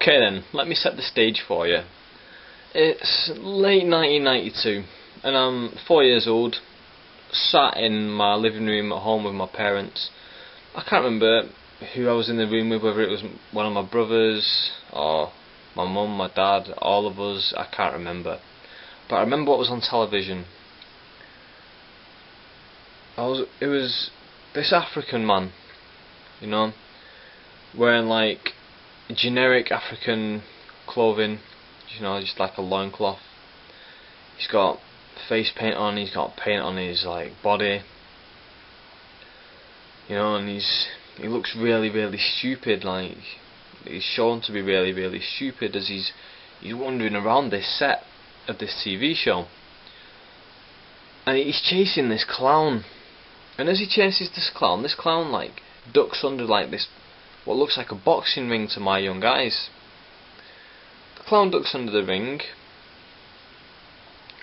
Okay then, let me set the stage for you. It's late 1992 and I'm 4 years old, sat in my living room at home with my parents. I can't remember who I was in the room with, whether it was one of my brothers or my mum, my dad, all of us, I can't remember. But I remember what was on television. It was this African man, you know, wearing like generic African clothing, you know, just like a loincloth. He's got face paint on, he's got paint on his like body, you know, and he looks really, really stupid. Like he's shown to be really, really stupid as he's wandering around this set of this TV show, and he's chasing this clown. And as he chases this clown like ducks under like this, what looks like a boxing ring to my young eyes. The clown ducks under the ring,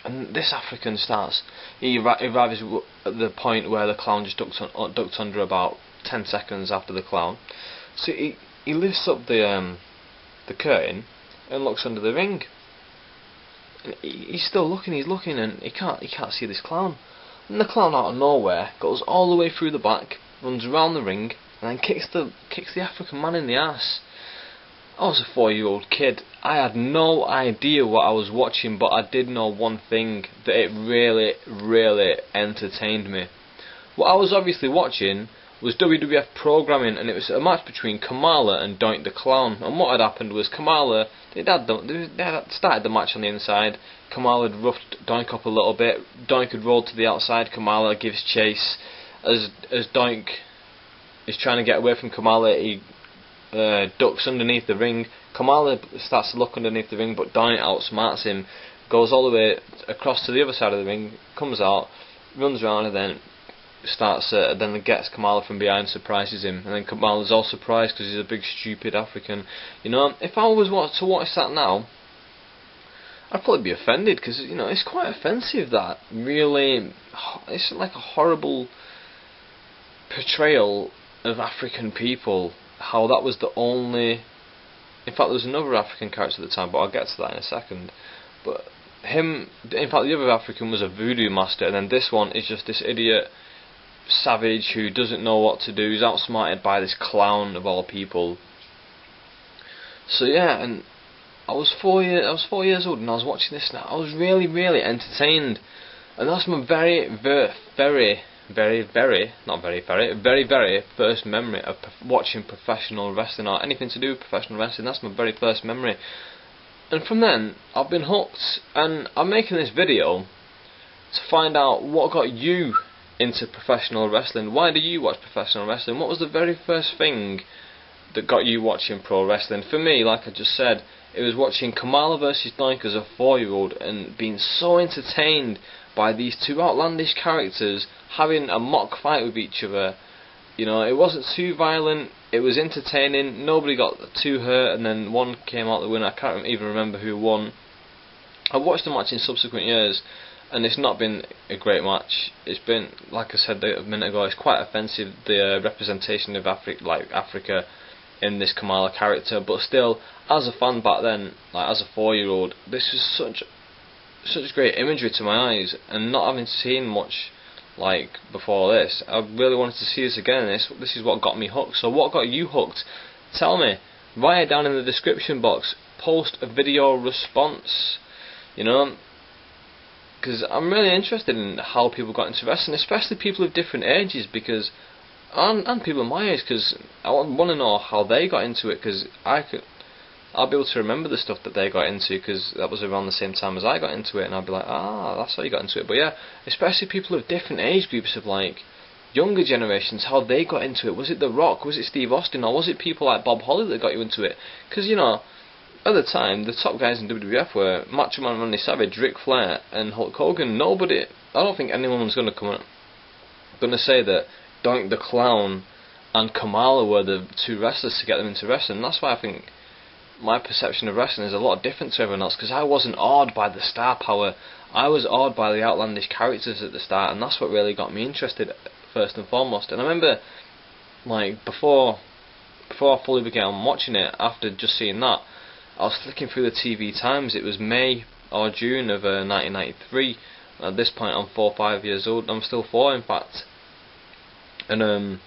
and this African he arrives at the point where the clown just ducked under about 10 seconds after the clown. So he lifts up the curtain and looks under the ring. And he's still looking, and he can't see this clown. And the clown out of nowhere goes all the way through the back, runs around the ring, and then kicks the African man in the ass. I was a 4-year-old kid. I had no idea what I was watching, but I did know one thing, that it really, really entertained me. What I was obviously watching was WWF programming, and it was a match between Kamala and Doink the Clown. And what had happened was Kamala, they had started the match on the inside. Kamala had roughed Doink up a little bit. Doink had rolled to the outside. Kamala gives chase. As Doink is trying to get away from Kamala, he ducks underneath the ring. Kamala starts to look underneath the ring, but Doink outsmarts him, goes all the way across to the other side of the ring, comes out, runs around, and then then gets Kamala from behind, surprises him, and then Kamala's all surprised because he's a big stupid African. You know, if I was to watch that now, I'd probably be offended, because you know it's quite offensive. That really, it's like a horrible portrayal of African people. How that was the only. In fact, there was another African character at the time, but I'll get to that in a second. But him, in fact, the other African was a voodoo master, and then this one is just this idiot savage who doesn't know what to do. He's outsmarted by this clown of all people. So yeah, and I was 4 years old, and I was watching this now. I was really, really entertained, and that's my very first memory of watching professional wrestling, or anything to do with professional wrestling. That's my very first memory, and from then I've been hooked. And I'm making this video to find out what got you into professional wrestling. Why do you watch professional wrestling? What was the very first thing that got you watching pro wrestling? For me, like I just said, it was watching Kamala vs Doink as a 4-year-old and being so entertained by these two outlandish characters having a mock fight with each other. You know, it wasn't too violent, it was entertaining, nobody got too hurt, and then one came out the winner. I can't even remember who won. I watched the match in subsequent years, and it's not been a great match. It's been, like I said a minute ago, it's quite offensive, the representation of Africa in this Kamala character. But still, as a fan back then, like as a 4-year-old, this was such great imagery to my eyes, and not having seen much like before this, I really wanted to see this again, and this is what got me hooked. So what got you hooked? Tell me. Write it down in the description box. Post a video response, you know, because I'm really interested in how people got into wrestling, especially people of different ages, because and people my age, because I want to know how they got into it, because I'll be able to remember the stuff that they got into, because that was around the same time as I got into it, and I'll be like, that's how you got into it. But yeah, especially people of different age groups, of like younger generations, how they got into it. Was it The Rock? Was it Steve Austin? Or was it people like Bob Holly that got you into it? Because, you know, at the time, the top guys in WWF were Macho Man Randy Savage, Ric Flair, and Hulk Hogan. I don't think anyone was going to say that Doink the Clown and Kamala were the two wrestlers to get them into wrestling. That's why I think my perception of wrestling is a lot different to everyone else, because I wasn't awed by the star power. I was awed by the outlandish characters at the start, and that's what really got me interested first and foremost. And I remember, like, before I fully began watching it, after just seeing that, I was flicking through the TV times. It was May or June of 1993. At this point I'm 4 or 5 years old. I'm still 4 in fact. And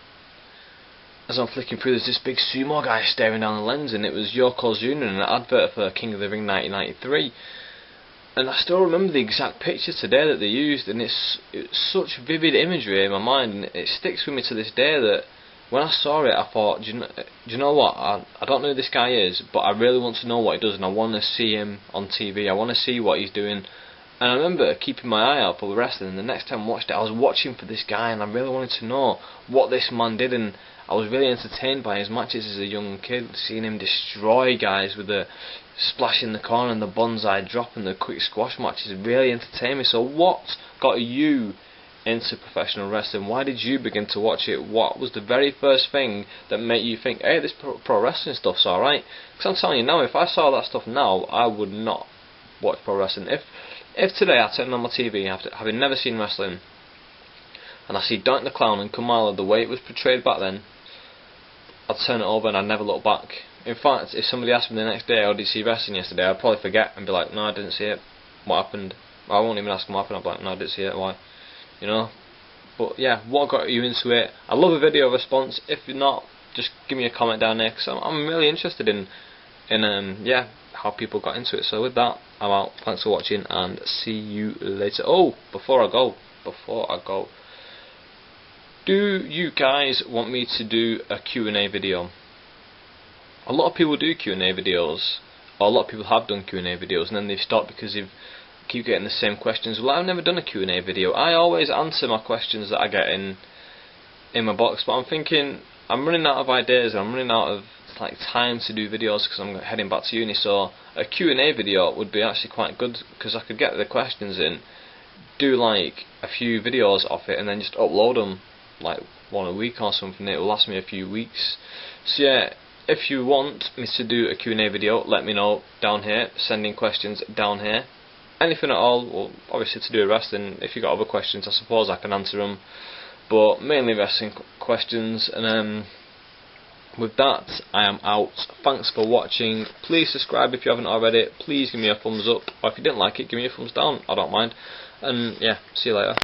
as I'm flicking through, there's this big sumo guy staring down the lens, and it was Yokozuna in an advert for King of the Ring 1993. And I still remember the exact picture today that they used, and it's such vivid imagery in my mind, and it sticks with me to this day that when I saw it I thought, do you know what, I don't know who this guy is, but I really want to know what he does, and I want to see him on TV, I want to see what he's doing. And I remember keeping my eye out for the wrestling, and the next time I watched it I was watching for this guy, and I really wanted to know what this man did, and I was really entertained by his matches as a young kid, seeing him destroy guys with the splash in the corner and the bonsai drop and the quick squash matches. Really entertained me. So what got you into professional wrestling? Why did you begin to watch it? What was the very first thing that made you think, hey, this pro wrestling stuff's alright? Because I'm telling you now, if I saw that stuff now, I would not watch pro wrestling. If today I turned on my TV after having never seen wrestling and I see Doink the Clown and Kamala the way it was portrayed back then, I'd turn it over and I'd never look back. In fact, if somebody asked me the next day, oh, did you see wrestling yesterday, I'd probably forget and be like, no, I didn't see it. What happened? I won't even ask them what happened. I'd be like, no, I didn't see it. Why? You know? But yeah, what got you into it? I love a video response. If you're not, just give me a comment down there, because I'm really interested in yeah, how people got into it. So with that, I'm out. Thanks for watching and see you later. Oh, before I go, do you guys want me to do a Q&A video? A lot of people do Q&A videos, or a lot of people have done Q&A videos, and then they've stopped because they keep getting the same questions. Well, I've never done a Q&A video. I always answer my questions that I get in my box, but I'm thinking I'm running out of ideas, and I'm running out of time to do videos because I'm heading back to uni. So a Q&A video would be actually quite good, because I could get the questions in, do like a few videos off it, and then just upload them like one a week or something. It will last me a few weeks. So yeah, if you want me to do a Q&A video, let me know down here, sending questions down here. Anything at all, well, obviously to do with wrestling. If you got other questions, I suppose I can answer them, but mainly wrestling questions. And with that, I am out. Thanks for watching. Please subscribe if you haven't already. Please give me a thumbs up, or if you didn't like it, give me a thumbs down. I don't mind. And yeah, see you later.